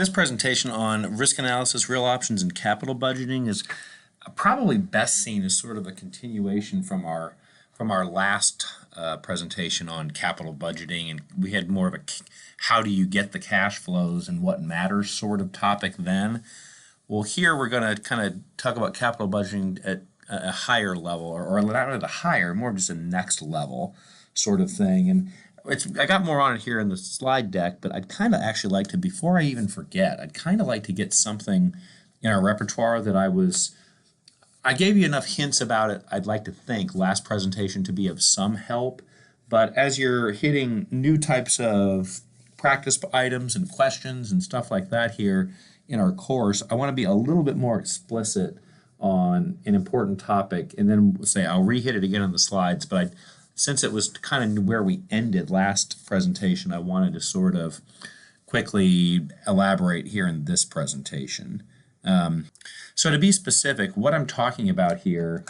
This presentation on risk analysis, real options, and capital budgeting is probably best seen as sort of a continuation from our last presentation on capital budgeting, and we had more of a how do you get the cash flows and what matters sort of topic then. Well, here we're going to kind of talk about capital budgeting at a higher level, or not at a higher, more of just a next level sort of thing. And I got more on it here in the slide deck, but I'd kind of actually like to, before I even forget, I'd kind of like to get something in our repertoire that I gave you enough hints about it, I'd like to think, last presentation to be of some help. But as you're hitting new types of practice items and questions and stuff like that here in our course, I want to be a little bit more explicit on an important topic, and then we'll say I'll re-hit it again on the slides, but since it was kind of where we ended last presentation, I wanted to sort of quickly elaborate here in this presentation. So to be specific, what I'm talking about here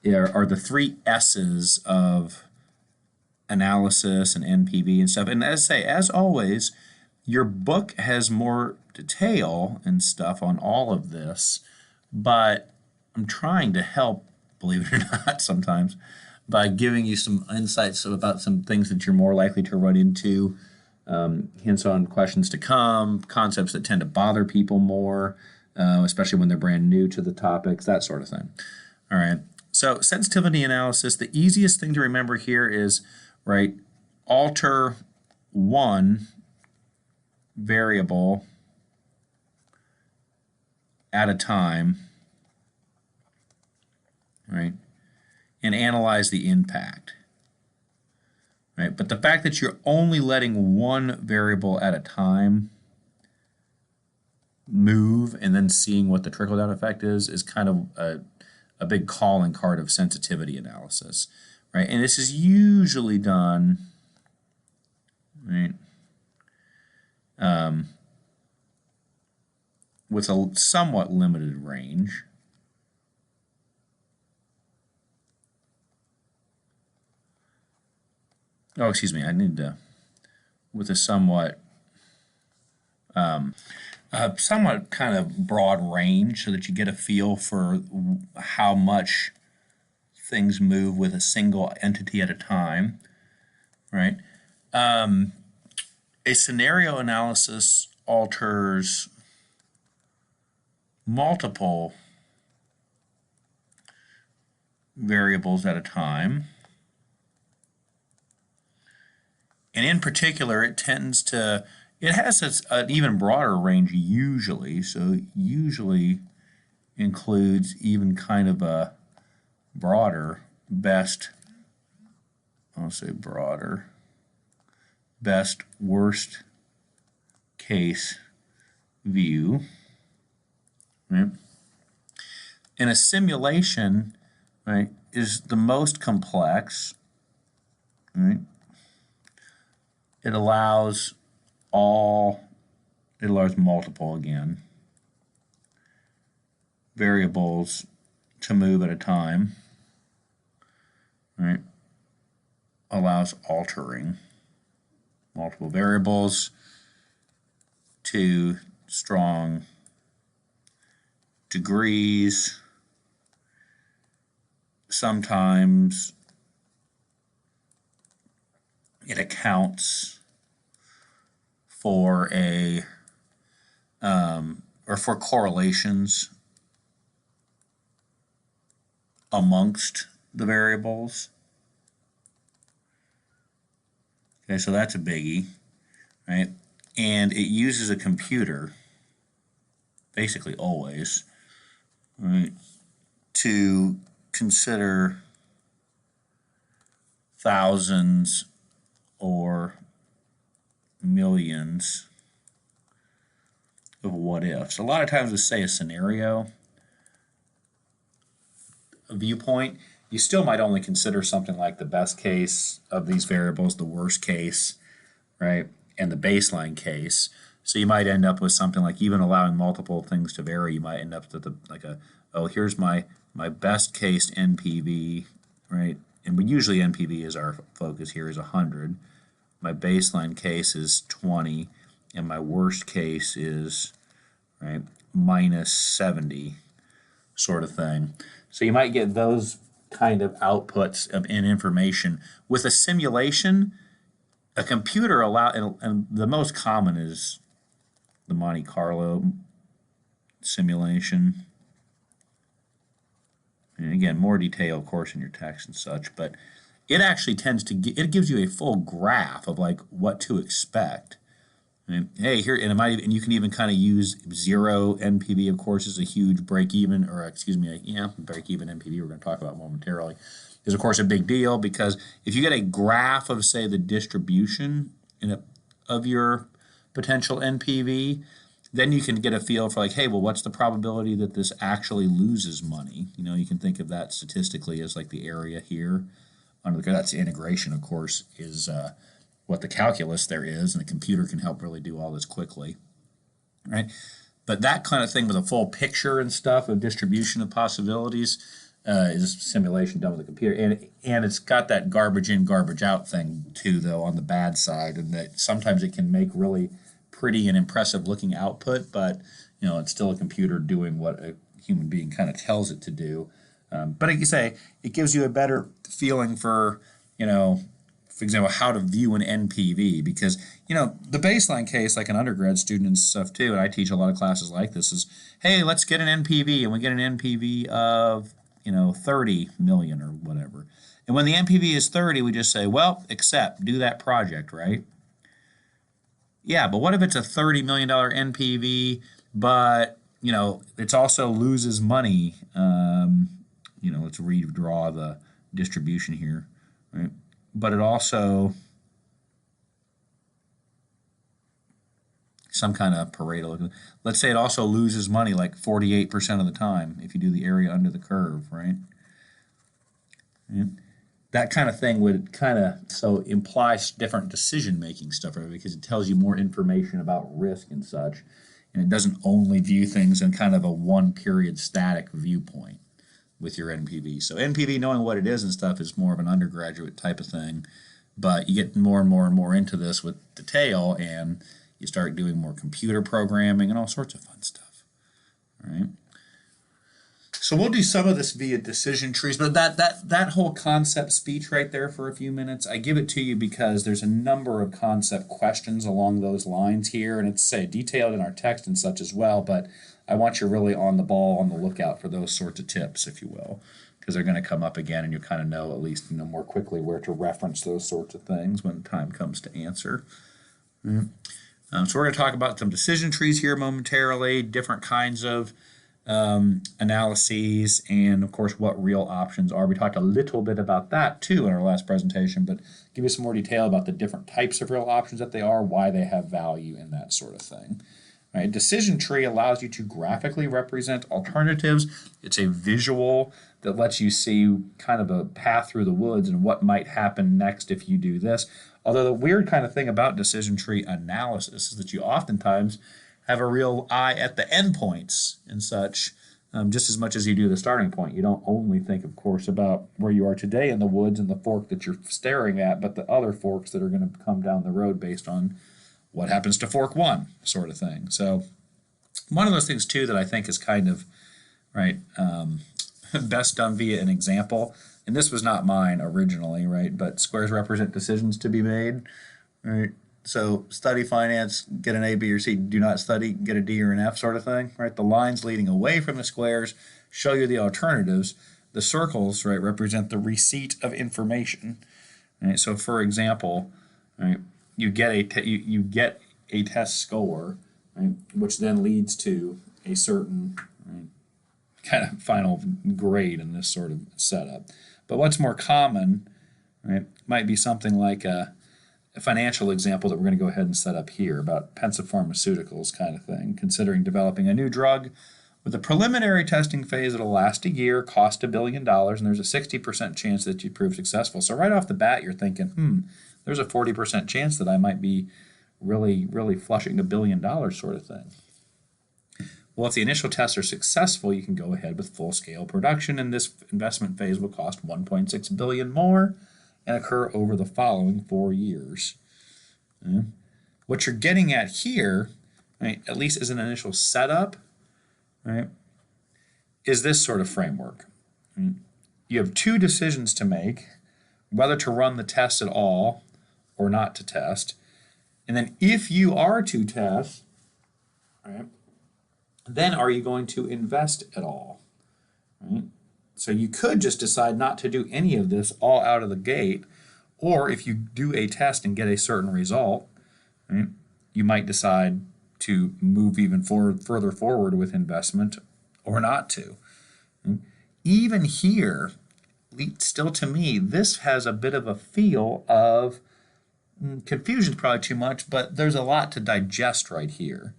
are the three S's of analysis and NPV and stuff. And as always, your book has more detail and stuff on all of this, but I'm trying to help, believe it or not, sometimes, by giving you some insights about some things that you're more likely to run into, hints on questions to come, concepts that tend to bother people more, especially when they're brand new to the topics, that sort of thing. All right, so sensitivity analysis, the easiest thing to remember here is, right, alter one variable at a time, right, and analyze the impact, right? But the fact that you're only letting one variable at a time move and then seeing what the trickle-down effect is kind of a big calling card of sensitivity analysis, right? And this is usually done, right, with a somewhat limited range. Oh, excuse me, I need to, with a somewhat kind of broad range so that you get a feel for how much things move with a single entity at a time, right? A scenario analysis alters multiple variables at a time. And in particular, it has an even broader range usually, so usually includes even kind of a broader best worst case view, right? And a simulation, right, is the most complex, right? It allows multiple, again, variables to move at a time, right? Allows altering multiple variables to strong degrees. Sometimes it accounts for for correlations amongst the variables. Okay, so that's a biggie, right? And it uses a computer, basically always, right, to consider thousands or millions of what ifs. A lot of times we say a scenario, a viewpoint, you still might only consider something like the best case of these variables, the worst case, right, and the baseline case. So you might end up with something like, even allowing multiple things to vary, you might end up with here's my best case NPV, right? And usually NPV is our focus here, is 100. My baseline case is 20, and my worst case is, right, minus 70 sort of thing. So you might get those kind of outputs in information. With a simulation, a computer and the most common is the Monte Carlo simulation. And again, more detail, of course, in your text and such, but it actually tends to it gives you a full graph of like what to expect. And hey, here, and you can even kind of use zero NPV, of course, is a huge break-even, or excuse me, break-even NPV we're going to talk about momentarily, is of course a big deal, because if you get a graph of, say, the distribution of your potential NPV, then you can get a feel for like, hey, well, what's the probability that this actually loses money? You know, you can think of that statistically as like the area here. That's the integration, of course, is what the calculus there is, and the computer can help really do all this quickly, right? But that kind of thing with a full picture and stuff of distribution of possibilities is simulation done with a computer, and it's got that garbage in, garbage out thing too, though, on the bad side, and that sometimes it can make really pretty and impressive looking output, but you know, it's still a computer doing what a human being kind of tells it to do. But like you say, it gives you a better feeling for, you know, for example, how to view an NPV, because, you know, the baseline case, like an undergrad student and stuff too, and I teach a lot of classes like this, is, hey, let's get an NPV, and we get an NPV of, you know, 30 million or whatever. And when the NPV is 30, we just say, well, accept, do that project, right? Yeah, but what if it's a $30 million NPV, but, you know, it also loses money? You know, let's redraw the distribution here, right? But it also, some kind of Pareto, let's say it also loses money like 48% of the time if you do the area under the curve, right? And that kind of thing would kind of imply different decision-making stuff, right? Because it tells you more information about risk and such, and it doesn't only view things in kind of a one-period static viewpoint with your NPV. So NPV, knowing what it is and stuff, is more of an undergraduate type of thing, but you get more and more and more into this with detail, and you start doing more computer programming and all sorts of fun stuff, all right? So we'll do some of this via decision trees, but that whole concept speech right there for a few minutes, I give it to you because there's a number of concept questions along those lines here, and it's detailed in our text and such as well, but I want you really on the ball, on the lookout for those sorts of tips, if you will, because they're going to come up again, and you kind of know, at least more quickly, where to reference those sorts of things when time comes to answer. So we're going to talk about some decision trees here momentarily, different kinds of analyses, and of course what real options are. We talked a little bit about that too in our last presentation, but give you some more detail about the different types of real options that they are, why they have value, and that sort of thing. Right? Decision tree allows you to graphically represent alternatives. It's a visual that lets you see kind of a path through the woods and what might happen next if you do this. Although the weird kind of thing about decision tree analysis is that you oftentimes have a real eye at the endpoints and such, just as much as you do the starting point. You don't only think, of course, about where you are today in the woods and the fork that you're staring at, but the other forks that are going to come down the road based on what happens to fork one, sort of thing. So one of those things, too, that I think is kind of, right, best done via an example, and this was not mine originally, right, but squares represent decisions to be made, right? So study finance, get an A, B, or C. Do not study, get a D or an F, sort of thing, right? The lines leading away from the squares show you the alternatives. The circles, right, represent the receipt of information. Right? So, for example, right, you get a test score, right, which then leads to a certain, right, kind of final grade in this sort of setup. But what's more common, right, might be something like a financial example that we're going to go ahead and set up here about Pensa Pharmaceuticals kind of thing, considering developing a new drug with a preliminary testing phase that'll last a year, cost $1 billion, and there's a 60% chance that you prove successful. So right off the bat, you're thinking, there's a 40% chance that I might be really, really flushing $1 billion sort of thing. Well, if the initial tests are successful, you can go ahead with full-scale production, and this investment phase will cost $1.6 billion more and occur over the following 4 years. What you're getting at here, right, at least as an initial setup, right, is this sort of framework. Right? You have two decisions to make, whether to run the test at all or not to test. And then if you are to test, right, then are you going to invest at all? Right? So you could just decide not to do any of this all out of the gate, or if you do a test and get a certain result, right, you might decide to move even further forward with investment or not to. Even here, still to me, this has a bit of a feel of confusion is probably too much, but there's a lot to digest right here,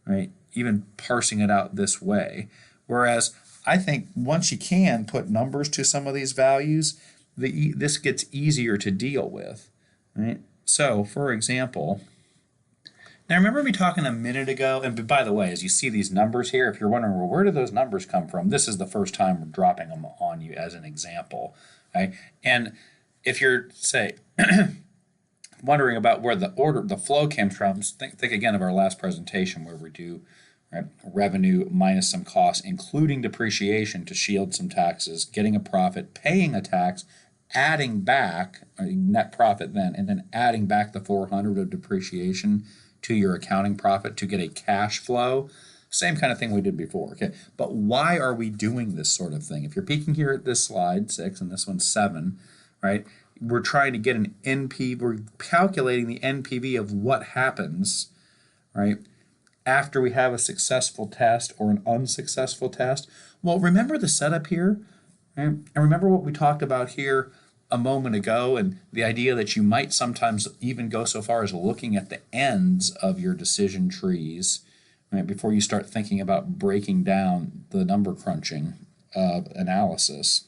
right? Even parsing it out this way. Whereas I think once you can put numbers to some of these values, this gets easier to deal with, right? So, for example, now remember me talking a minute ago, and by the way, as you see these numbers here, if you're wondering, well, where do those numbers come from? This is the first time we're dropping them on you as an example, right? And if you're, say, wondering about where the flow came from, think again of our last presentation where we do, right, revenue minus some costs, including depreciation to shield some taxes, getting a profit, paying a tax, adding back net profit then, and then adding back the 400 of depreciation to your accounting profit to get a cash flow. Same kind of thing we did before, okay? But why are we doing this sort of thing? If you're peeking here at this slide, 6, and this one's 7, right? We're trying to get an NPV, we're calculating the NPV of what happens, right, after we have a successful test or an unsuccessful test. Well, remember the setup here? Right? And remember what we talked about here a moment ago, and the idea that you might sometimes even go so far as looking at the ends of your decision trees, right, before you start thinking about breaking down the number crunching analysis.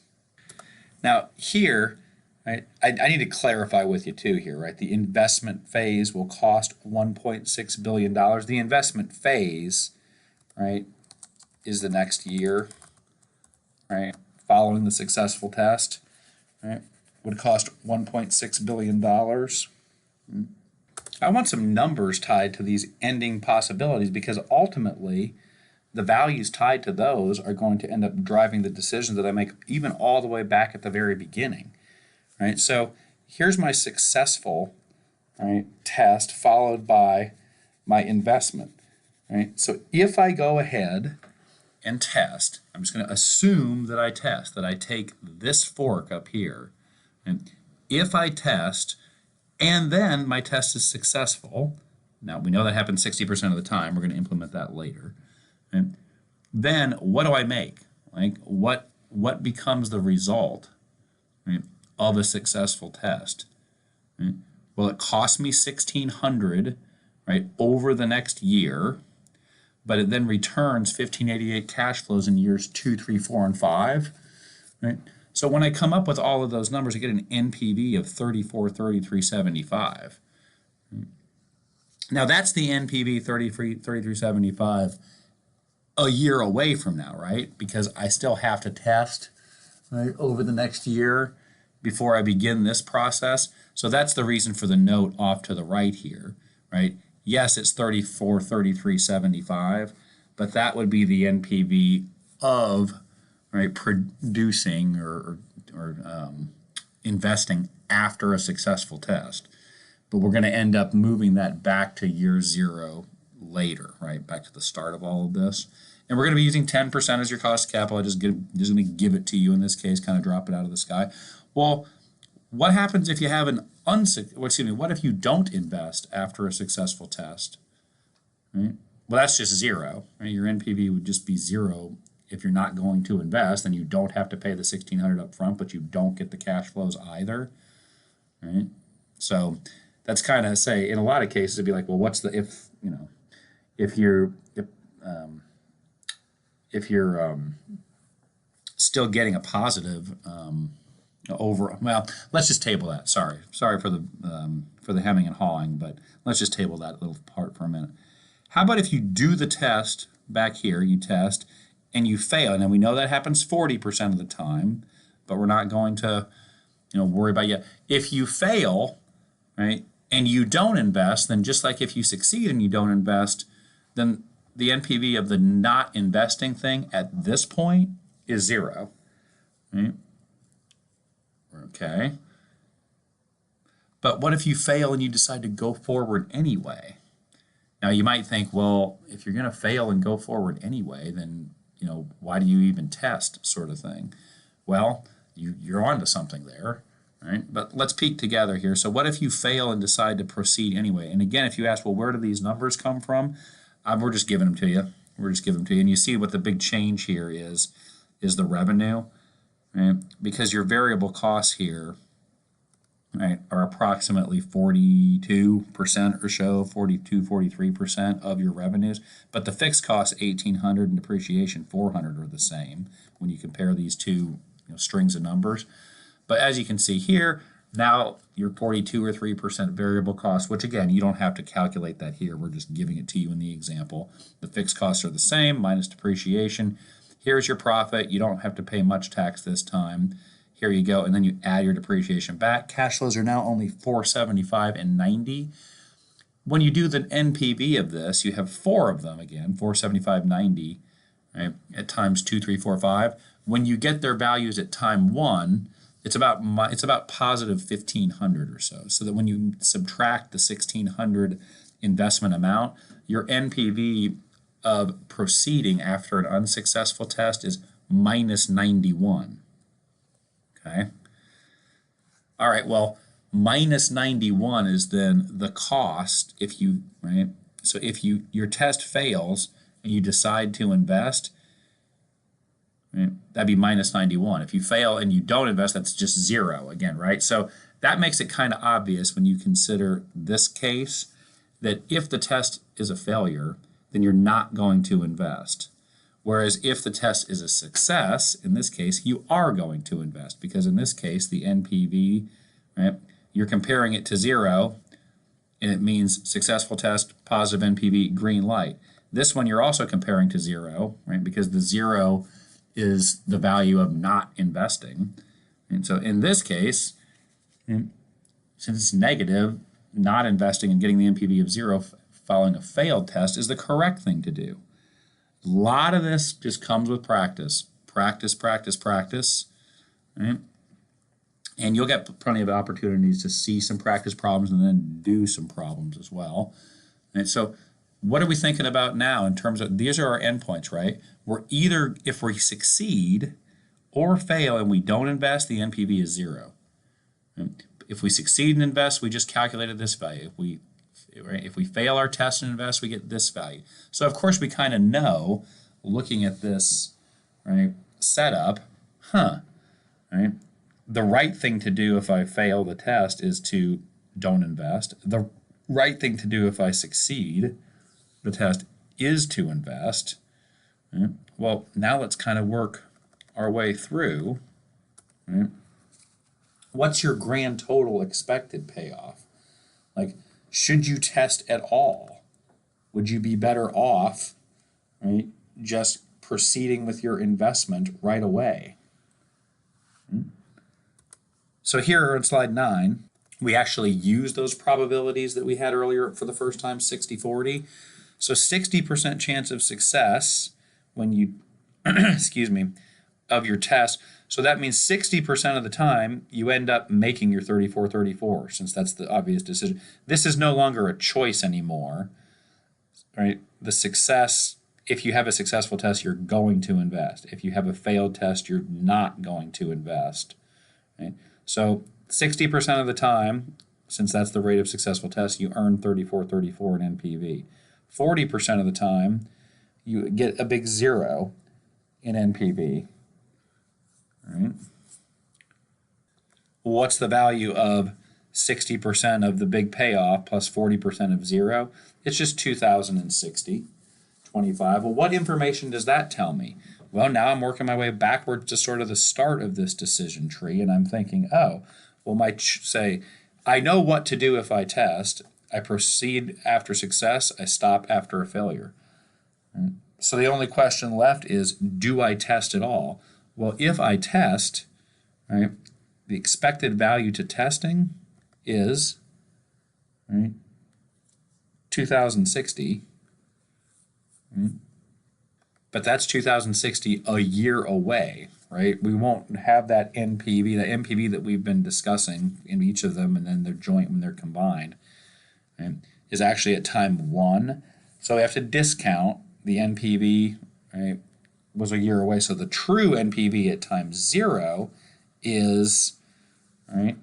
Now here, right, I need to clarify with you too here, right? The investment phase will cost $1.6 billion. The investment phase, right, is the next year, right, following the successful test, right, would cost $1.6 billion. I want some numbers tied to these ending possibilities because ultimately the values tied to those are going to end up driving the decisions that I make even all the way back at the very beginning. Right, so here's my successful, right, test followed by my investment. Right, so if I go ahead and test, I'm just going to assume that I test, that I take this fork up here, and if I test and then my test is successful, now we know that happens 60% of the time, we're going to implement that later, and then what do I make? Like what becomes the result, right, of a successful test? Right? Well, it cost me $1,600, right, over the next year, but it then returns 1588 cash flows in years 2, 3, 4, and 5. Right? So when I come up with all of those numbers, I get an NPV of $3433.75. Now that's the NPV $33.75 a year away from now, right? Because I still have to test, right, over the next year before I begin this process. So that's the reason for the note off to the right here, right? Yes, it's $33.75, but that would be the NPV of, right, producing or investing after a successful test. But we're going to end up moving that back to year 0 later, right? Back to the start of all of this. And we're going to be using 10% as your cost of capital. I just going to give it to you in this case, kind of drop it out of the sky. Well, what happens if you have what if you don't invest after a successful test? Right? Well, that's just 0. Right? Your NPV would just be 0 if you're not going to invest, then you don't have to pay the $1,600 up front, but you don't get the cash flows either. Right? So that's kind of say in a lot of cases it'd be like, well, what's the if you're still getting a positive well, let's just table that. Sorry for the hemming and hawing, but let's just table that little part for a minute. How about if you do the test back here, you test and you fail, and we know that happens 40% of the time, but we're not going to worry about yet. If you fail, right, and you don't invest, then just like if you succeed and you don't invest, then the NPV of the not investing thing at this point is 0. Right? Okay. But what if you fail and you decide to go forward anyway? Now you might think, well, if you're going to fail and go forward anyway, then why do you even test, sort of thing? Well, you're onto something there, right? But let's peek together here. So what if you fail and decide to proceed anyway? And again, if you ask, well, where do these numbers come from? We're just giving them to you. We're just giving them to you. And you see what the big change here is the revenue, right? Because your variable costs here, right, are approximately 42% or so, 43% of your revenues. But the fixed costs, $1,800, and depreciation, $400, are the same when you compare these two strings of numbers. But as you can see here, now your 42 or 3% variable cost, which again, you don't have to calculate that here. We're just giving it to you in the example. The fixed costs are the same minus depreciation. Here's your profit. You don't have to pay much tax this time. Here you go, and then you add your depreciation back. Cash flows are now only $475 and $90. When you do the NPV of this, you have 4 of them again, $475, $90, right, at times 2, 3, 4, 5. When you get their values at time 1, it's about positive 1,500 or so. So that when you subtract the 1,600 investment amount, your NPV of proceeding after an unsuccessful test is minus 91. Okay. All right. Well, minus 91 is then the cost if you, right? So if your test fails and you decide to invest, right, that'd be minus 91. If you fail and you don't invest, that's just 0 again, right? So that makes it kind of obvious when you consider this case that if the test is a failure, then you're not going to invest. Whereas if the test is a success, in this case, you are going to invest, because in this case, the NPV, right, you're comparing it to 0, and it means successful test, positive NPV, green light. This one you're also comparing to 0, right, because the 0 is the value of not investing. And so in this case, since it's negative, not investing and getting the NPV of 0 following a failed test is the correct thing to do. A lot of this just comes with practice. Practice, practice, practice. Right? And you'll get plenty of opportunities to see some practice problems and then do some problems as well. And so what are we thinking about now in terms of, these are our endpoints, right? We're either, if we succeed or fail and we don't invest, the NPV is 0. If we succeed and invest, we just calculated this value. If we fail our test and invest, we get this value. So of course we kind of know, looking at this, right, setup, right, the right thing to do if I fail the test is to don't invest. The right thing to do if I succeed the test is to invest. Right? Well, now let's kind of work our way through. Right? What's your grand total expected payoff? Like, should you test at all? Would you be better off, right, just proceeding with your investment right away? So here on slide 9, we actually use those probabilities that we had earlier for the first time, 60-40. So 60% chance of success when you, excuse me, of your test. So that means 60% of the time you end up making your 34-34, since that's the obvious decision. This is no longer a choice anymore, right? The success, if you have a successful test, you're going to invest. If you have a failed test, you're not going to invest, right? So 60% of the time, since that's the rate of successful tests, you earn 34-34 in NPV. 40% of the time, you get a big 0 in NPV. Right. What's the value of 60% of the big payoff plus 40% of 0? It's just 2,060, 25. Well, what information does that tell me? Well, now I'm working my way backwards to sort of the start of this decision tree, and I'm thinking, oh, well, might say, I know what to do if I test. I proceed after success. I stop after a failure. Right? So the only question left is, do I test at all? Well, if I test, right, the expected value to testing is, right? 2060, right? But that's 2060 a year away, right? We won't have that NPV, the NPV that we've been discussing in each of them, and then they're joint when they're combined, right, is actually at time 1. So we have to discount the NPV, right, was a year away. So the true NPV at time 0 is, right,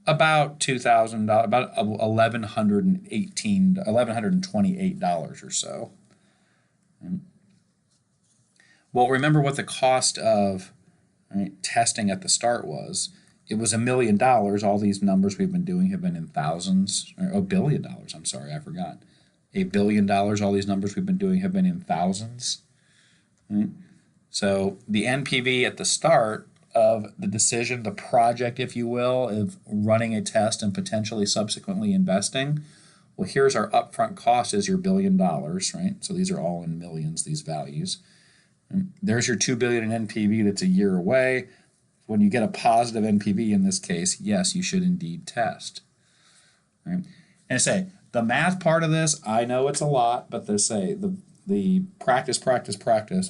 about $2,000, about $1,128 or so. Well, remember what the cost of, right, testing at the start was. It was $1 million. All these numbers we've been doing have been in thousands, or $1 billion. I'm sorry, I forgot. $1 billion. All these numbers we've been doing have been in thousands. Right? So the NPV at the start of the decision, the project, if you will, of running a test and potentially subsequently investing. Well, here's our upfront cost is your $1 billion, right? So these are all in millions, these values. And there's your $2 billion in NPV that's a year away. When you get a positive NPV in this case, yes, you should indeed test. Right? And I say, the math part of this, I know it's a lot, but they say the practice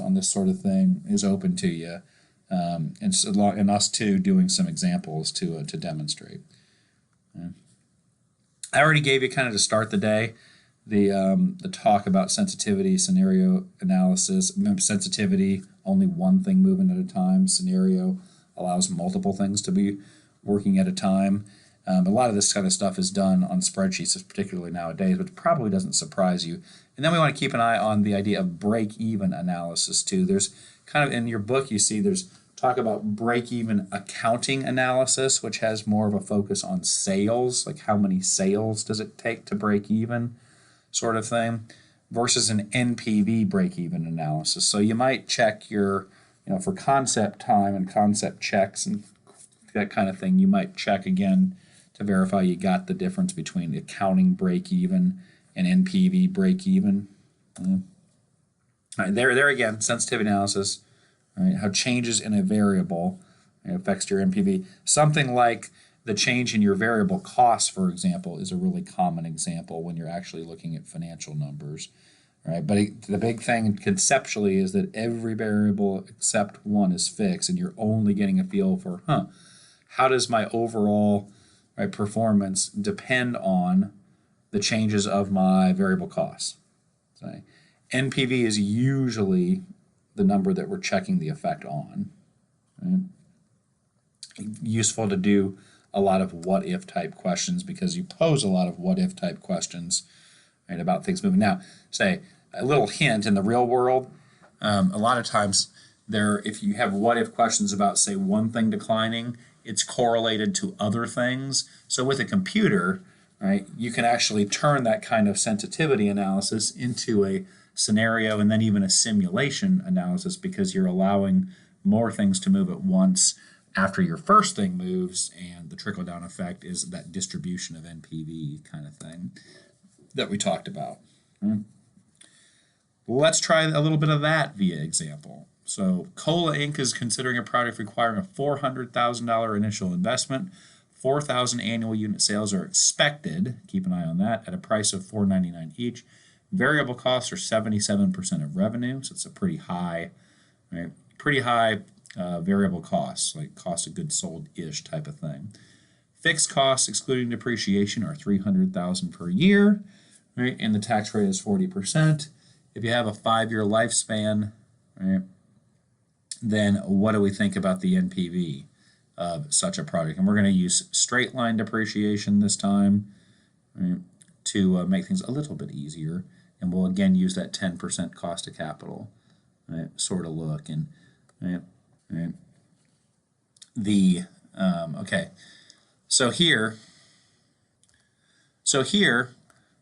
on this sort of thing is open to you. And us too doing some examples to demonstrate. I already gave you kind of to start the day the talk about sensitivity, scenario analysis. Remember, sensitivity, only one thing moving at a time. Scenario allows multiple things to be working at a time. A lot of this kind of stuff is done on spreadsheets, particularly nowadays, but it probably doesn't surprise you. And then we want to keep an eye on the idea of break-even analysis too. There's kind of, in your book you see there's talk about break-even accounting analysis, which has more of a focus on sales, like how many sales does it take to break even, sort of thing, versus an NPV break-even analysis. So you might check your, for concept time and concept checks and that kind of thing, you might check again to verify you got the difference between the accounting break-even and NPV break-even. All right, there again, sensitivity analysis, right, how changes in a variable affects your NPV. Something like the change in your variable costs, for example, is a really common example when you're actually looking at financial numbers. Right? But the big thing conceptually is that every variable except one is fixed, and you're only getting a feel for, how does my overall, right, performance depend on the changes of my variable costs? So NPV is usually the number that we're checking the effect on. Right? Useful to do a lot of what-if type questions because you pose a lot of what-if type questions, right, about things moving. Now, say a little hint in the real world, a lot of times if you have what-if questions about, say, one thing declining, it's correlated to other things. So with a computer, right, you can actually turn that kind of sensitivity analysis into a scenario and then even a simulation analysis because you're allowing more things to move at once after your first thing moves, and the trickle-down effect is that distribution of NPV kind of thing that we talked about. Let's try a little bit of that via example. So Cola Inc. is considering a project requiring a $400,000 initial investment. 4,000 annual unit sales are expected, keep an eye on that, at a price of $4.99 each. Variable costs are 77% of revenue, so it's a pretty high, right? Variable costs, like cost of goods sold-ish type of thing. Fixed costs, excluding depreciation, are $300,000 per year, right? And the tax rate is 40%. If you have a 5-year lifespan, right, then what do we think about the NPV of such a project? And we're going to use straight line depreciation this time, right, to make things a little bit easier. And we'll again use that 10% cost of capital, right, sort of look. And right, okay, so here,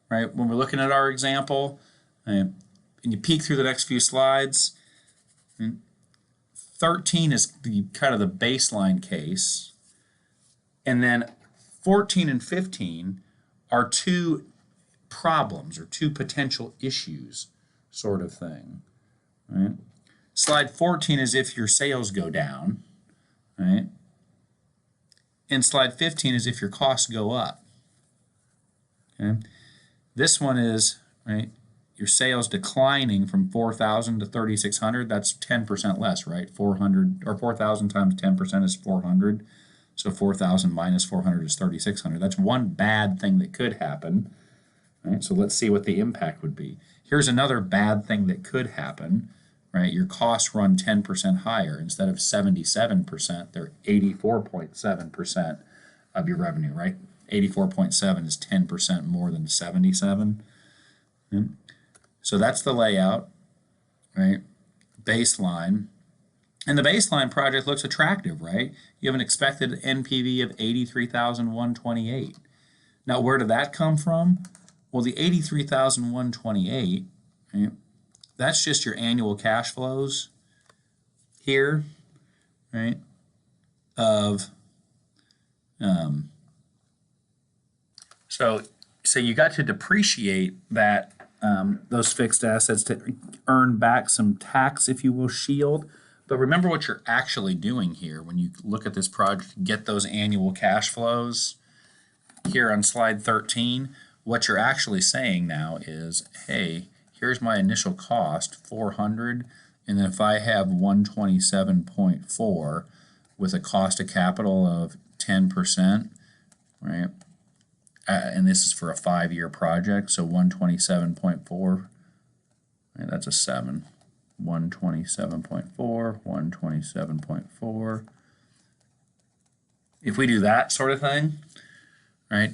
right, when we're looking at our example, and you peek through the next few slides, 13 is the kind of the baseline case, and then 14 and 15 are two problems or two potential issues, sort of thing. Right? Slide 14 is if your sales go down, right? And slide 15 is if your costs go up. Okay. This one is, right, your sales declining from 4,000 to 3,600. That's 10% less, right? 400 or 4,000 times 10% is 400. So 4,000 minus 400 is 3,600. That's one bad thing that could happen. Right? So let's see what the impact would be. Here's another bad thing that could happen. Right? Your costs run 10% higher. Instead of 77%, they're 84.7% of your revenue, right? 84.7 is 10% more than 77. So that's the layout, right? Baseline. And the baseline project looks attractive, right? You have an expected NPV of 83,128. Now, where did that come from? Well, the 83,128, right, that's just your annual cash flows here, right, of, so you got to depreciate that, those fixed assets to earn back some tax, if you will, shield. But remember what you're actually doing here when you look at this project, get those annual cash flows here on slide 13. What you're actually saying now is, hey, here's my initial cost, 400, and then if I have 127.4 with a cost of capital of 10%, right? And this is for a 5-year project, so 127.4, right, that's a 7. 127.4, 127.4. If we do that sort of thing, right,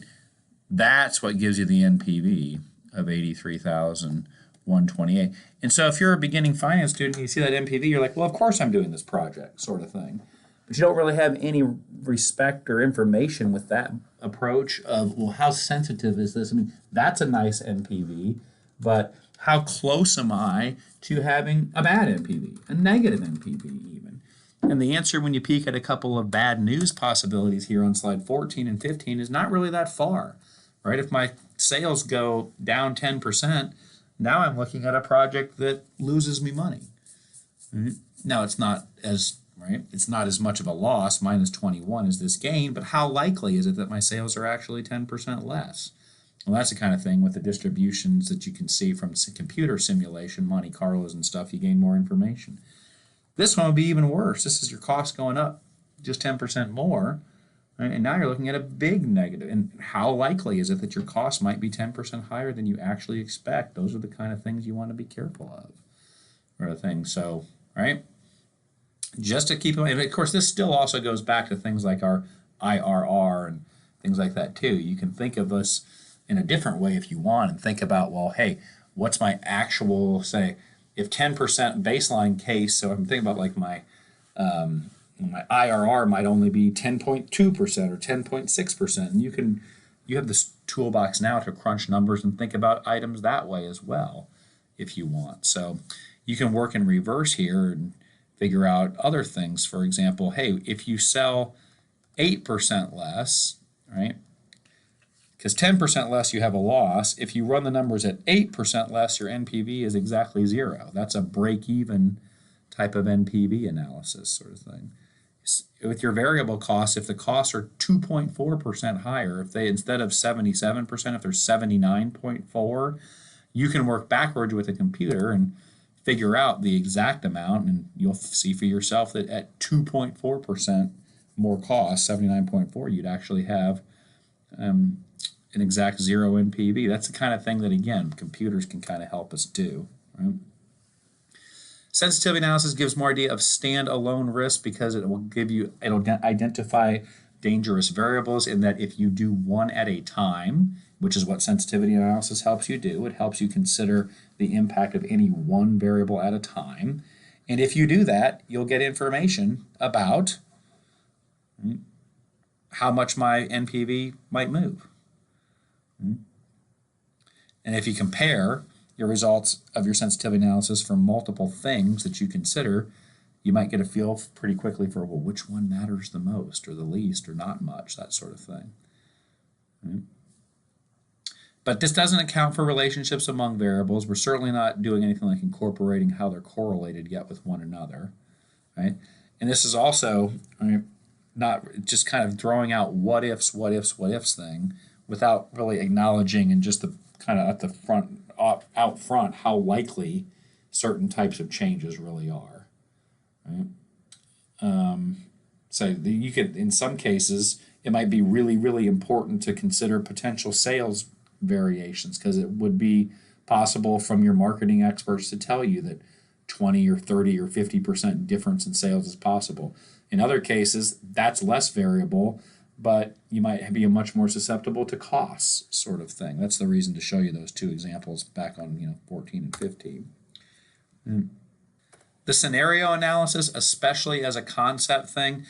that's what gives you the NPV of 83,128. And so if you're a beginning finance student and you see that NPV, you're like, well, of course I'm doing this project, sort of thing. But you don't really have any respect or information with that approach of, well, how sensitive is this? I mean, that's a nice NPV, but how close am I to having a bad NPV, a negative NPV even? And the answer when you peek at a couple of bad news possibilities here on slide 14 and 15 is not really that far, right? If my sales go down 10%, now I'm looking at a project that loses me money. Right? Now it's not as, right, it's not as much of a loss, minus 21 is this gain, but how likely is it that my sales are actually 10% less? Well, that's the kind of thing with the distributions that you can see from computer simulation, Monte Carlos and stuff, you gain more information. This one would be even worse. This is your cost going up just 10% more, right? And now you're looking at a big negative. And how likely is it that your cost might be 10% higher than you actually expect? Those are the kind of things you want to be careful of, or things. So, right? Just to keep in mind, of course, this still also goes back to things like our IRR and things like that too. You can think of this in a different way if you want and think about, well, hey, what's my actual, say, if 10% baseline case, so I'm thinking about like my IRR might only be 10.2% or 10.6%, and you have this toolbox now to crunch numbers and think about items that way as well if you want. So you can work in reverse here and figure out other things. For example, hey, if you sell 8% less, right? Because 10% less, you have a loss. If you run the numbers at 8% less, your NPV is exactly 0. That's a break-even type of NPV analysis sort of thing. With your variable costs, if the costs are 2.4% higher, if they, instead of 77%, if they're 79.4, you can work backwards with a computer and figure out the exact amount, and you'll see for yourself that at 2.4% more cost, 79.4, you'd actually have an exact 0 NPV. That's the kind of thing that, again, computers can kind of help us do. Right? Sensitivity analysis gives more idea of standalone risk because it'll identify dangerous variables, in that if you do one at a time, which is what sensitivity analysis helps you do, it helps you consider the impact of any one variable at a time. And if you do that, you'll get information about how much my NPV might move. And if you compare your results of your sensitivity analysis for multiple things that you consider, you might get a feel pretty quickly for, well, which one matters the most or the least or not much, that sort of thing. But this doesn't account for relationships among variables. We're certainly not doing anything like incorporating how they're correlated yet with one another, right? And this is also, right, not just kind of throwing out what ifs thing. without really acknowledging and just the kind of at the front, out front, how likely certain types of changes really are. Right? You could, in some cases, it might be really, really important to consider potential sales variations because it would be possible from your marketing experts to tell you that 20 or 30 or 50% difference in sales is possible. In other cases, that's less variable, but you might be much more susceptible to costs, sort of thing. That's the reason to show you those two examples back on 14 and 15. The scenario analysis, especially as a concept thing,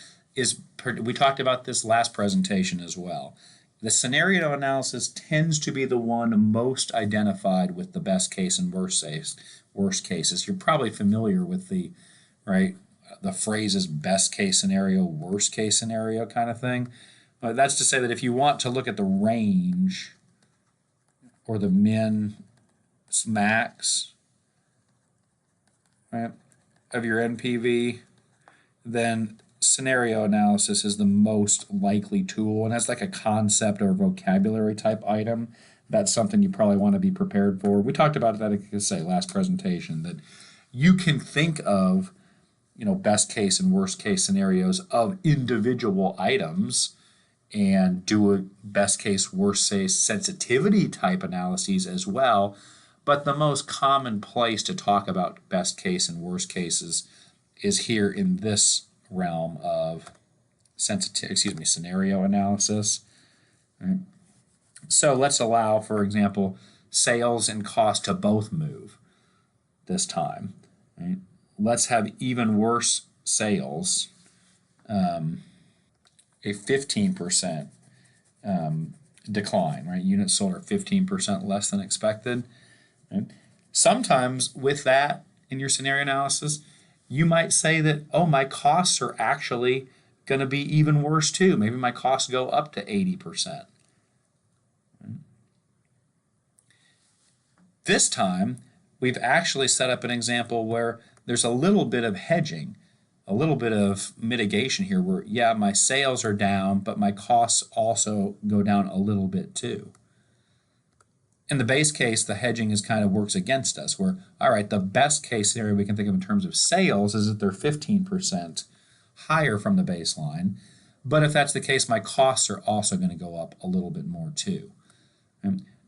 we talked about this last presentation as well. The scenario analysis tends to be the one most identified with the best case and worst cases. You're probably familiar with the phrases best case scenario, worst case scenario kind of thing. That's to say that if you want to look at the range or the min max, right, of your NPV, then scenario analysis is the most likely tool, and that's like a concept or vocabulary type item. That's something you probably want to be prepared for. We talked about that, I say, last presentation, that you can think of best case and worst case scenarios of individual items and do a best case, worst case sensitivity type analyses as well. But the most common place to talk about best case and worst cases is here in this realm of scenario analysis. Right? So let's allow, for example, sales and cost to both move this time. Right? Let's have even worse sales, a 15% decline, right? Units sold are 15% less than expected. Right? Sometimes with that in your scenario analysis, you might say that, oh, my costs are actually going to be even worse too. Maybe my costs go up to 80%. Right? This time, we've actually set up an example where there's a little bit of hedging, a little bit of mitigation here where, yeah, my sales are down, but my costs also go down a little bit too. In the base case, the hedging kind of works against us, where, all right, the best case scenario we can think of in terms of sales is that they're 15% higher from the baseline. But if that's the case, my costs are also going to go up a little bit more too.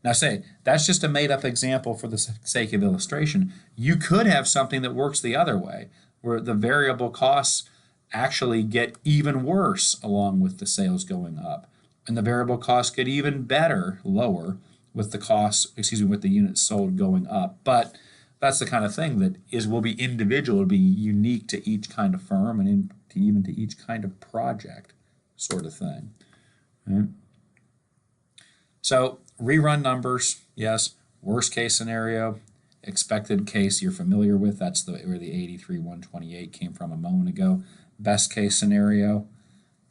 Now say, that's just a made-up example for the sake of illustration. You could have something that works the other way, where the variable costs actually get even worse along with the sales going up. And the variable costs get even better, lower, with the costs, with the units sold going up. But that's the kind of thing that will be individual, it'll be unique to each kind of firm and even to each kind of project, sort of thing. Right? So rerun numbers, yes. Worst case scenario, expected case you're familiar with. That's where the 83,128 came from a moment ago. Best case scenario,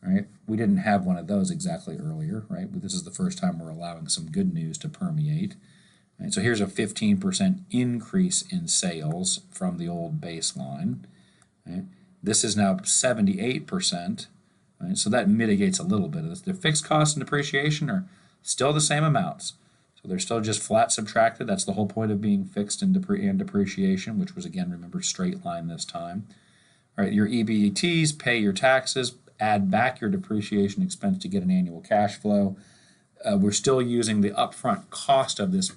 right? We didn't have one of those exactly earlier, right? But this is the first time we're allowing some good news to permeate. Right? So here's a 15% increase in sales from the old baseline. Right? This is now 78%. Right? So that mitigates a little bit. The fixed costs and depreciation are still the same amounts. So they're still just flat subtracted. That's the whole point of being fixed and depreciation, which was, again, remember, straight line this time. All right, your EBTs, pay your taxes, add back your depreciation expense to get an annual cash flow. We're still using the upfront cost of this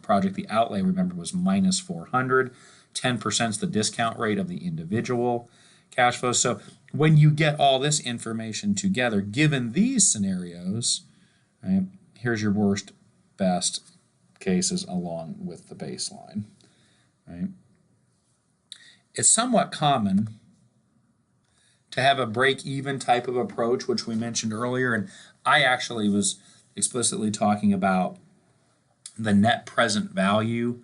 project. The outlay, remember, was minus 400. 10% is the discount rate of the individual cash flow. So when you get all this information together, given these scenarios, right, here's your worst, best cases along with the baseline. Right? It's somewhat common to have a break-even type of approach, which we mentioned earlier, and I actually was explicitly talking about the net present value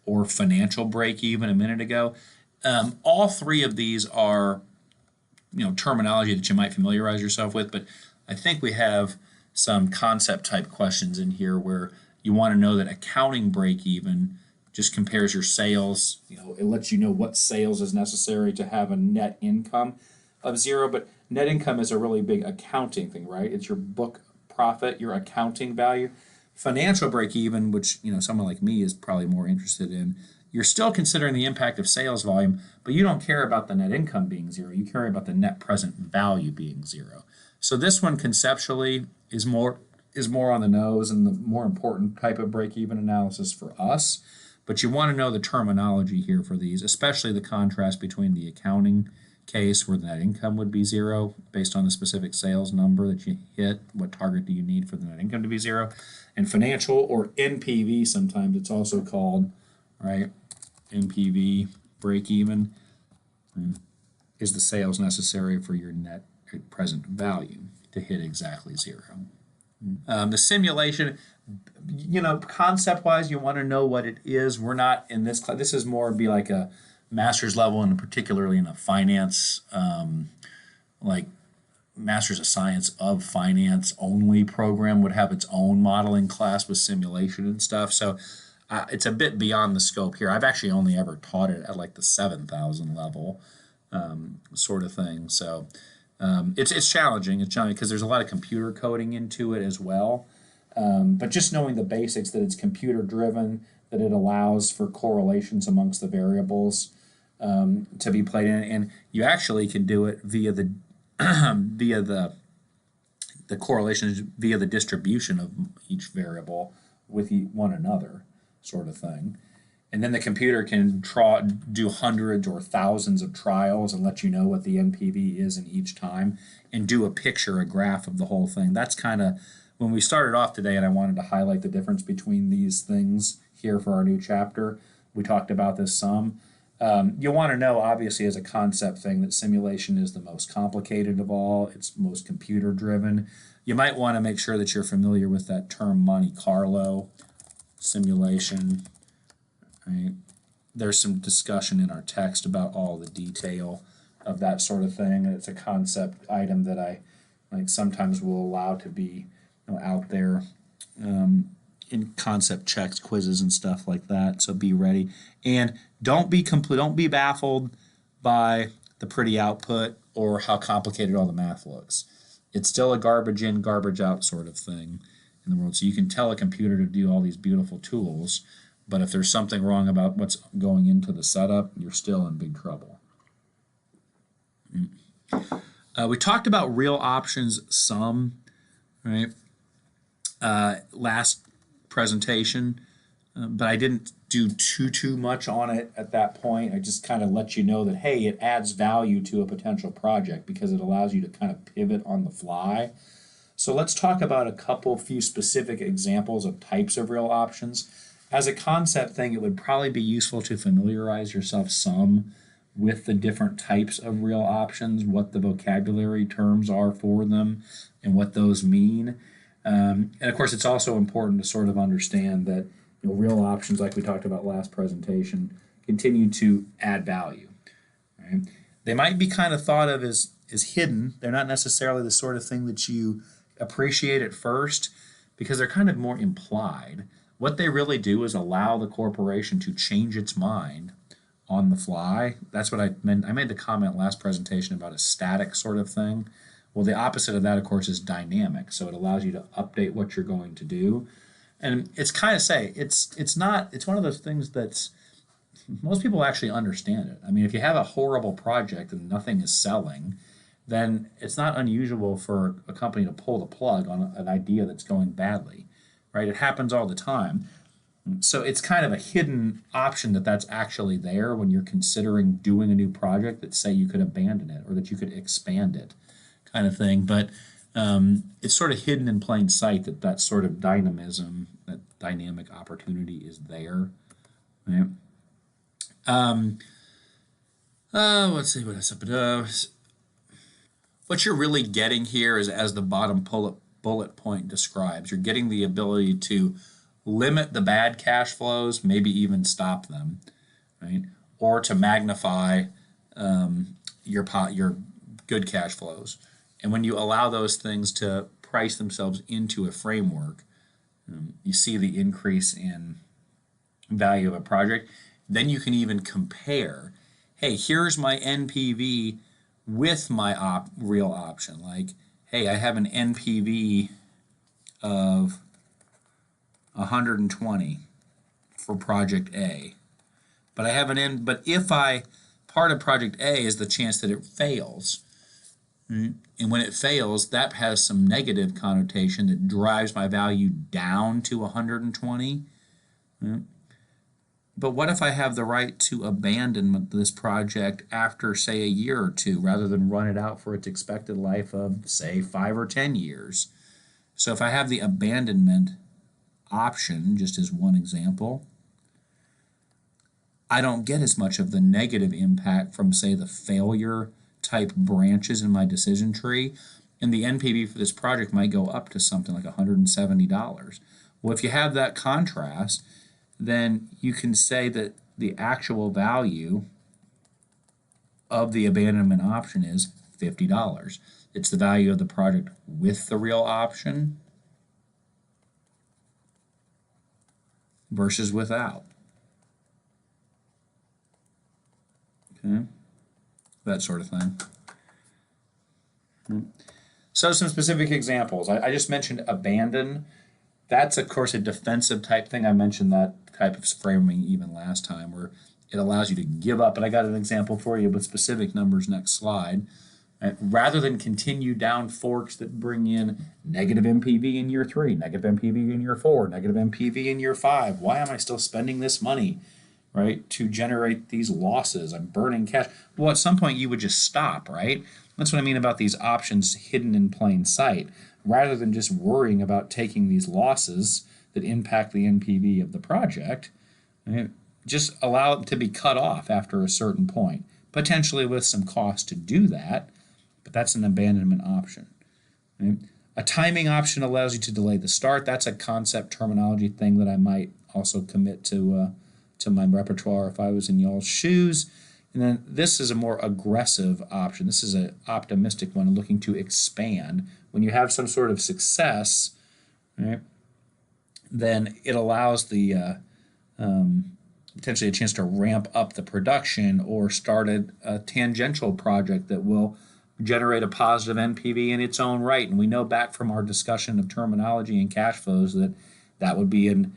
or financial break-even a minute ago. All three of these are, terminology that you might familiarize yourself with, but I think we have some concept type questions in here where you want to know that accounting break-even just compares your sales. It lets you know what sales is necessary to have a net income of zero, but net income is a really big accounting thing, right? It's your book profit, your accounting value. Financial break even, which someone like me is probably more interested in, you're still considering the impact of sales volume, but you don't care about the net income being zero. You care about the net present value being zero. So this one conceptually is more on the nose and the more important type of break even analysis for us. But you want to know the terminology here for these, especially the contrast between the accounting case where the net income would be zero based on the specific sales number that you hit. What target do you need for the net income to be zero? And financial, or NPV, sometimes it's also called, right? NPV, break even, is the sales necessary for your net present value to hit exactly zero. The simulation, concept wise, you want to know what it is. We're not in this class. This is more be like a master's level, and particularly in a finance, like Masters of Science of Finance only program would have its own modeling class with simulation and stuff. So it's a bit beyond the scope here. I've actually only ever taught it at like the 7,000 level sort of thing. So it's challenging. It's challenging because there's a lot of computer coding into it as well. But just knowing the basics, that it's computer driven, that it allows for correlations amongst the variables to be played in, and you actually can do it via the correlations via the distribution of each variable with one another, sort of thing. And then the computer can do hundreds or thousands of trials and let you know what the NPV is in each time, and do a graph of the whole thing. That's kind of when we started off today, and I wanted to highlight the difference between these things here for our new chapter. We talked about this some. You'll want to know, obviously, as a concept thing, that simulation is the most complicated of all. It's most computer driven. You might want to make sure that you're familiar with that term Monte Carlo simulation. Right? There's some discussion in our text about all the detail of that sort of thing, and it's a concept item that I sometimes will allow to be out there in concept checks, quizzes, and stuff like that. So be ready, and don't be baffled by the pretty output or how complicated all the math looks. It's still a garbage in, garbage out sort of thing in the world. So you can tell a computer to do all these beautiful tools, but if there's something wrong about what's going into the setup, you're still in big trouble. We talked about real options some, right? Last presentation, but I didn't do too much on it at that point. I just kind of let you know that, hey, it adds value to a potential project because it allows you to kind of pivot on the fly. So let's talk about a few specific examples of types of real options. As a concept thing, it would probably be useful to familiarize yourself some with the different types of real options, what the vocabulary terms are for them, and what those mean. And of course, it's also important to sort of understand that real options, like we talked about last presentation, continue to add value. Right? They might be kind of thought of as hidden. They're not necessarily the sort of thing that you appreciate at first because they're kind of more implied. What they really do is allow the corporation to change its mind on the fly. That's what I meant. I made the comment last presentation about a static sort of thing. Well, the opposite of that, of course, is dynamic. So it allows you to update what you're going to do. And it's kind of it's one of those things that's, most people actually understand it. I mean, if you have a horrible project and nothing is selling, then it's not unusual for a company to pull the plug on an idea that's going badly, right? It happens all the time. So it's kind of a hidden option that's actually there when you're considering doing a new project, that say you could abandon it or that you could expand it, kind of thing. But it's sort of hidden in plain sight that sort of dynamism, that dynamic opportunity is there. Right? Let's see what else. What you're really getting here is, as the bottom bullet point describes, you're getting the ability to limit the bad cash flows, maybe even stop them, right? Or to magnify your good cash flows. And when you allow those things to price themselves into a framework, you see the increase in value of a project. Then you can even compare, hey, here's my NPV with my real option. Like, hey, I have an NPV of 120 for project A. But I have but if part of project A is the chance that it fails, right? And when it fails, that has some negative connotation that drives my value down to 120. Right? But what if I have the right to abandon this project after, say, a year or two, rather than run it out for its expected life of, say, 5 or 10 years? So if I have the abandonment option, just as one example, I don't get as much of the negative impact from, say, the failure type branches in my decision tree, and the NPV for this project might go up to something like $170. Well, if you have that contrast, then you can say that the actual value of the abandonment option is $50. It's the value of the project with the real option versus without. Okay, that sort of thing. So some specific examples. I just mentioned abandon. That's, of course, a defensive type thing. I mentioned that type of framing even last time, where it allows you to give up. And I got an example for you with specific numbers next slide. Rather than continue down forks that bring in negative NPV in year 3, negative NPV in year 4, negative NPV in year 5, why am I still spending this money, right, to generate these losses? I'm burning cash. Well, at some point you would just stop, right? That's what I mean about these options hidden in plain sight. Rather than just worrying about taking these losses that impact the NPV of the project, right, just allow it to be cut off after a certain point, potentially with some cost to do that, but that's an abandonment option. Right? A timing option allows you to delay the start. That's a concept terminology thing that I might also commit to my repertoire if I was in y'all's shoes. And then this is a more aggressive option. This is an optimistic one, looking to expand. When you have some sort of success, right, then it allows the potentially a chance to ramp up the production or start a tangential project that will generate a positive NPV in its own right. And we know back from our discussion of terminology and cash flows that that would be an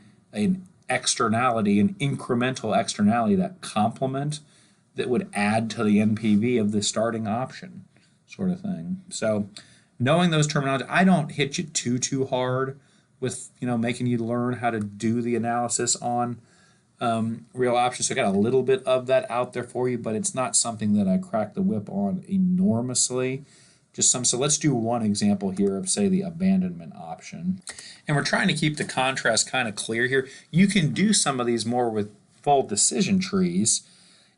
externality, an incremental externality, that complement that would add to the NPV of the starting option, sort of thing. So knowing those terminology, I don't hit you too hard with making you learn how to do the analysis on real options. So I got a little bit of that out there for you, but it's not something that I crack the whip on enormously. Just some. So let's do one example here of, say, the abandonment option. And we're trying to keep the contrast kind of clear here. You can do some of these more with full decision trees.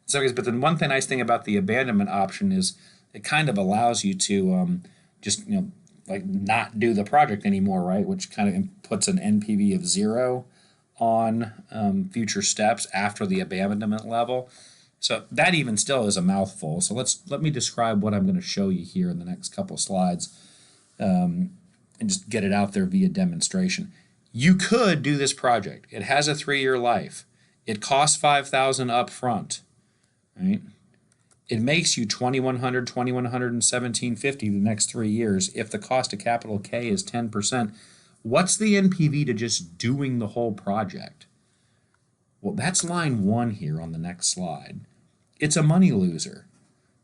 So, but then one nice thing about the abandonment option is it kind of allows you to just like not do the project anymore, right? Which kind of puts an NPV of 0 on future steps after the abandonment level. So that even still is a mouthful. So let me describe what I'm going to show you here in the next couple slides, and just get it out there via demonstration. You could do this project. It has a 3-year life. It costs $5,000 up front, right? It makes you $2,100, $2,100, and $1,750 the next 3 years. If the cost of capital K is 10%, what's the NPV to just doing the whole project? Well, that's line 1 here on the next slide. It's a money loser,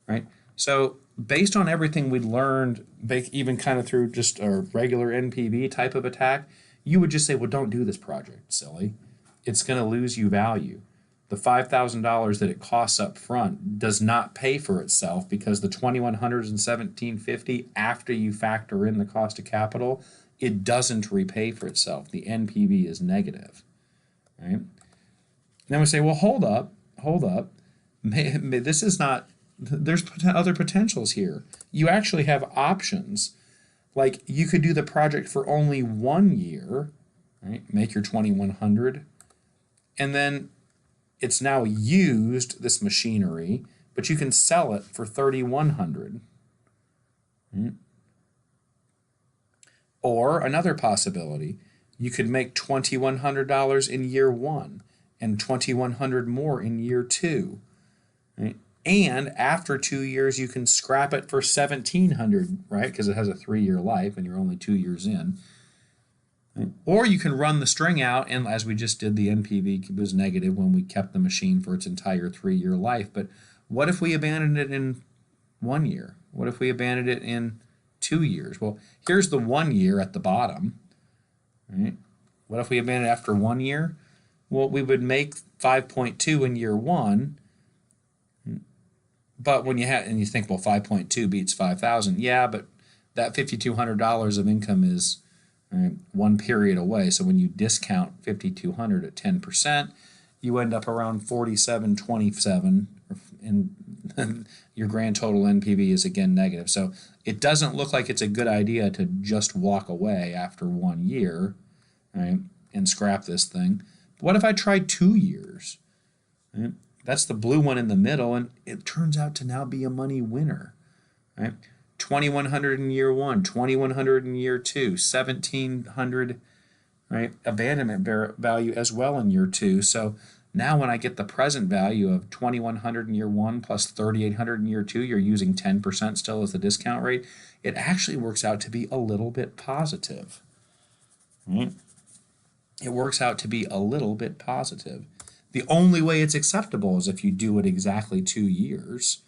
right? So based on everything we learned, even kind of through just a regular NPV type of attack, you would just say, well, don't do this project, silly. It's going to lose you value. The $5,000 that it costs up front does not pay for itself, because the $2,100 and $1,750, after you factor in the cost of capital, it doesn't repay for itself. The NPV is negative, right? And then we say, well, hold up. This is not, there's other potentials here. You actually have options. Like, you could do the project for only 1 year, right? Make your $2,100, and then it's now used, this machinery, but you can sell it for $3,100. Right? Or another possibility, you could make $2,100 in year 1 and $2,100 more in year 2. Right? And after 2 years, you can scrap it for $1,700, right? Because it has a 3-year life and you're only 2 years in. Or you can run the string out, and as we just did, the NPV was negative when we kept the machine for its entire 3-year life. But what if we abandoned it in 1 year? What if we abandoned it in 2 years? Well, here's the 1 year at the bottom. Right? What if we abandoned it after 1 year? Well, we would make 5.2 in year 1. But when you think, well, 5.2 beats 5,000. Yeah, but that $5,200 of income is 1 period away. So when you discount 5,200 at 10%, you end up around 47.27, and your grand total NPV is again negative. So it doesn't look like it's a good idea to just walk away after 1 year, right, and scrap this thing. But what if I tried 2 years? Right? That's the blue one in the middle, and it turns out to now be a money winner. Right? 2,100 in year 1, 2,100 in year 2, 1,700, right, abandonment value as well in year 2. So now when I get the present value of 2,100 in year 1 plus 3,800 in year 2, you're using 10% still as the discount rate. It actually works out to be a little bit positive. Right? It works out to be a little bit positive. The only way it's acceptable is if you do it exactly 2 years.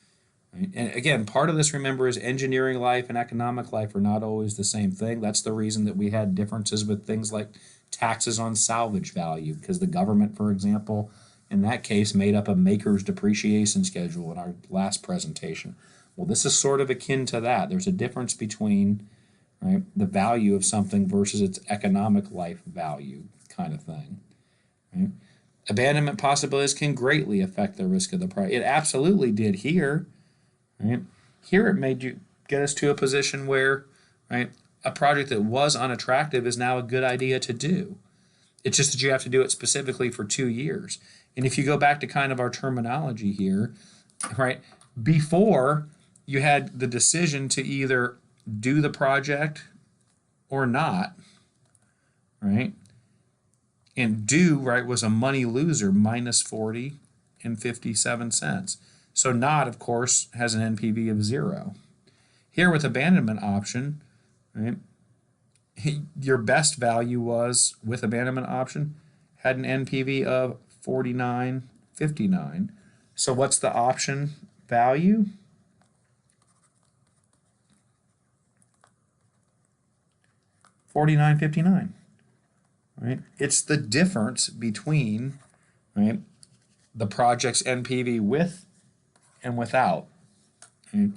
Right? And again, part of this, remember, is engineering life and economic life are not always the same thing. That's the reason that we had differences with things like taxes on salvage value, because the government, for example, in that case, made up a maker's depreciation schedule in our last presentation. Well, this is sort of akin to that. There's a difference between, right, the value of something versus its economic life value kind of thing. Right? Abandonment possibilities can greatly affect the risk of the project. It absolutely did here. Right? Here it made you get us to a position where, right, a project that was unattractive is now a good idea to do. It's just that you have to do it specifically for 2 years. And if you go back to kind of our terminology here, right, before you had the decision to either do the project or not, right? And do, right, was a money loser, minus 40 and 57 cents. So not, of course, has an NPV of 0. Here with abandonment option, right, your best value was, with abandonment option, had an NPV of 49.59. So what's the option value? $49.59. Right? It's the difference between, right, the project's NPV with and without. Right?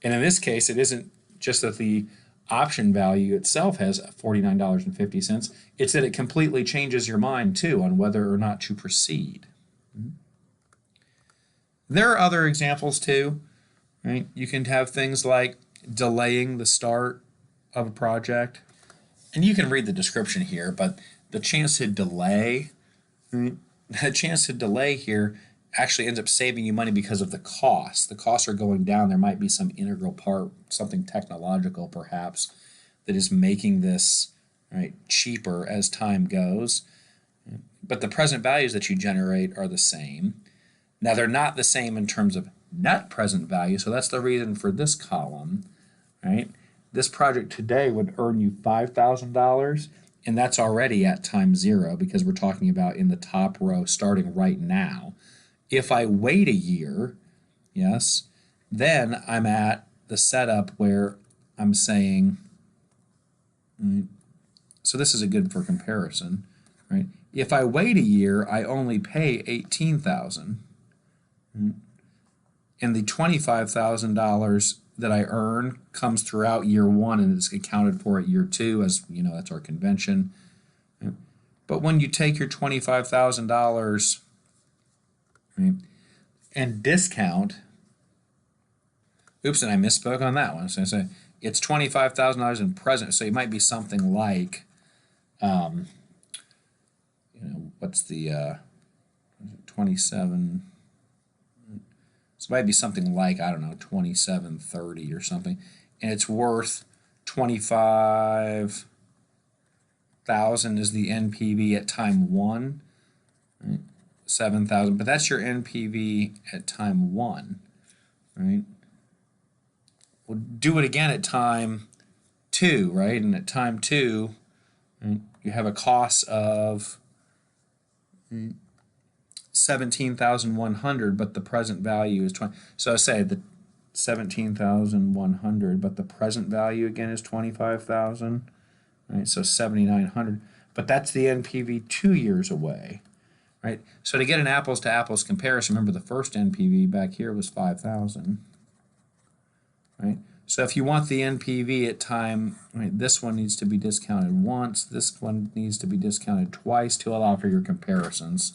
And in this case, it isn't just that the option value itself has $49.50. It's that it completely changes your mind too on whether or not to proceed. There are other examples too. Right? You can have things like delaying the start of a project. And you can read the description here, but the chance to delay, right, the chance to delay here actually ends up saving you money because of the costs. The costs are going down. There might be some integral part, something technological perhaps, that is making this, right, cheaper as time goes. But the present values that you generate are the same. Now they're not the same in terms of net present value, so that's the reason for this column, right? This project today would earn you $5,000, and that's already at time 0 because we're talking about in the top row starting right now. If I wait a year, yes, then I'm at the setup where I'm saying, right, so this is a good for comparison, right? If I wait a year, I only pay $18,000, right? And the $25,000 that I earn comes throughout year 1 and is accounted for at year 2, as you know, that's our convention. But when you take your $25,000, right, and discount, oops, and I misspoke on that one. So I say it's $25,000 in present, so it might be something like, what's the 27? So it might be something like, I don't know, 2730 or something, and it's worth 25,000 is the NPV at time 1, right? 7,000, but that's your NPV at time 1, right? We'll do it again at time 2, right? And at time 2, right, you have a cost of 17,100, but the present value is 20. So say the 17,100, but the present value again is 25,000. Right, so 7,900. But that's the NPV 2 years away. Right? So to get an apples to apples comparison, remember the first NPV back here was 5,000. Right? So if you want the NPV at time, right, this one needs to be discounted once, this one needs to be discounted twice to allow for your comparisons,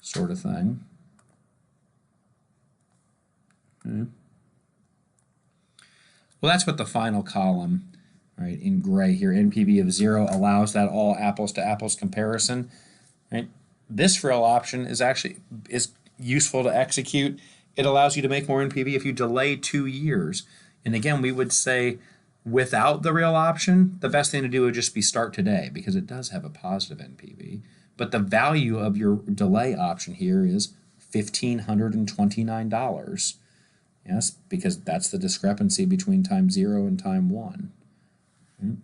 sort of thing. Okay. Well, that's what the final column, right, in gray here, NPV of 0 allows that all apples to apples comparison. Right? This real option is actually useful to execute. It allows you to make more NPV if you delay 2 years. And again, we would say without the real option, the best thing to do would just be start today because it does have a positive NPV. But the value of your delay option here is $1,529. Yes, because that's the discrepancy between time 0 and time 1. Okay.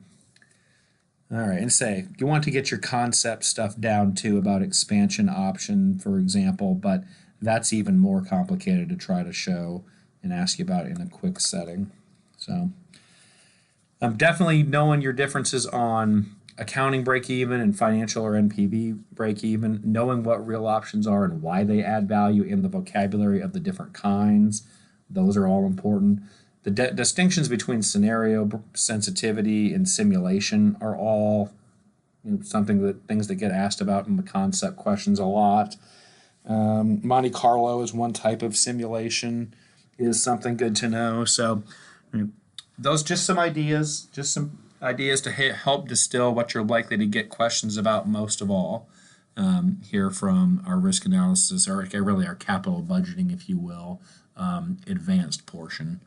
All right, and say you want to get your concept stuff down too about expansion option, for example, but that's even more complicated to try to show and ask you about in a quick setting. So definitely knowing your differences on accounting break-even and financial or NPV break-even, knowing what real options are and why they add value in the vocabulary of the different kinds, those are all important. The distinctions between scenario sensitivity and simulation are all things that get asked about in the concept questions a lot. Monte Carlo is one type of simulation, is something good to know. So those just some ideas to help distill what you're likely to get questions about most of all here from our risk analysis, or really our capital budgeting, if you will, advanced portion.